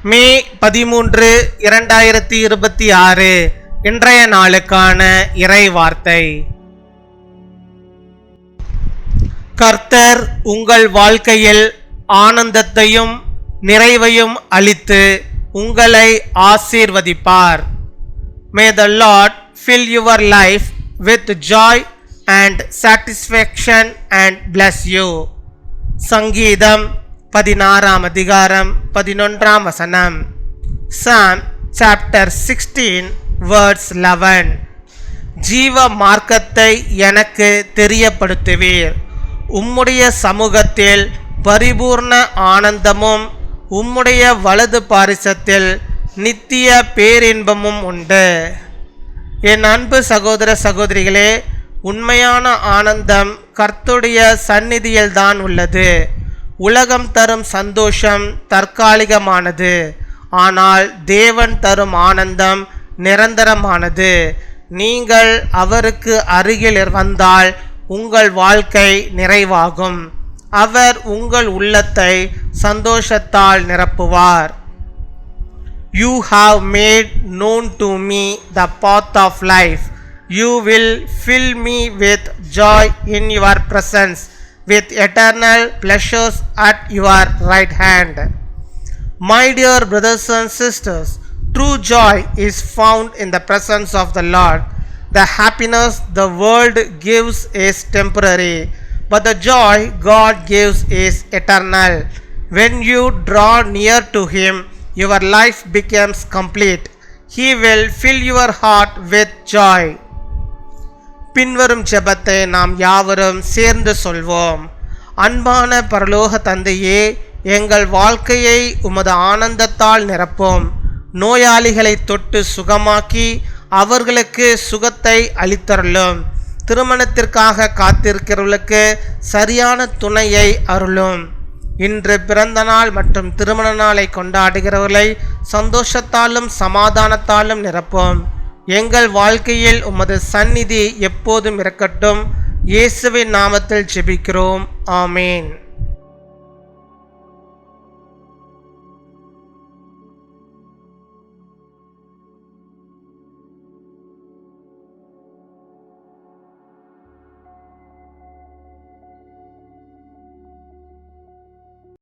மே 13, 2026 இன்றைய நாளுக்கான இறை வார்த்தை. கர்த்தர் உங்கள் வாழ்க்கையில் ஆனந்தத்தையும் நிறைவையும் அளித்து உங்களை ஆசீர்வதிப்பார். May the Lord fill your life with joy and satisfaction and bless you. சங்கீதம் 16 அதிகாரம் 11 வசனம். Psalm chapter 16 verse 11. ஜீவ மார்க்கத்தை எனக்கு தெரியப்படுத்துவீர். உம்முடைய சமூகத்தில் பரிபூர்ண ஆனந்தமும் உம்முடைய வலது பாரிசத்தில் நித்திய பேரின்பமும் உண்டு. என் அன்பு சகோதர சகோதரிகளே, உண்மையான ஆனந்தம் கர்த்தருடைய சந்நிதியில்தான் உள்ளது. உலகம் தரும் சந்தோஷம் தற்காலிகமானது, ஆனால் தேவன் தரும் ஆனந்தம் நிரந்தரமானது. நீங்கள் அவருக்கு அருகில் வந்தால் உங்கள் வாழ்க்கை நிறைவாகும். அவர் உங்கள் உள்ளத்தை சந்தோஷத்தால் நிரப்புவார். You have made known to me the path of life. You will fill me with joy in your presence, with eternal pleasures at your right hand. My dear brothers and sisters, true joy is found in the presence of the Lord. The happiness the world gives is temporary, but the joy God gives is eternal. When you draw near to Him, your life becomes complete. He will fill your heart with joy. பின்வரும் ஜெபத்தை நாம் யாவரும் சேர்ந்து சொல்வோம். அன்பான பரலோக தந்தையே, எங்கள் வாழ்க்கையை உமது ஆனந்தத்தால் நிரப்பும். நோயாளிகளை தொட்டு சுகமாக்கி அவர்களுக்கு சுகத்தை அளித்தருளும். திருமணத்திற்காக காத்திருக்கிறவர்களுக்கு சரியான துணையை அருளும். இன்று பிறந்த நாள் மற்றும் திருமண நாளை கொண்டாடுகிறவர்களை சந்தோஷத்தாலும் சமாதானத்தாலும் நிரப்பும். எங்கள் வாழ்க்கையில் உமது சந்நிதி எப்போதும் இருக்கட்டும். இயேசுவின் நாமத்தில் ஜெபிக்கிறோம். ஆமேன்.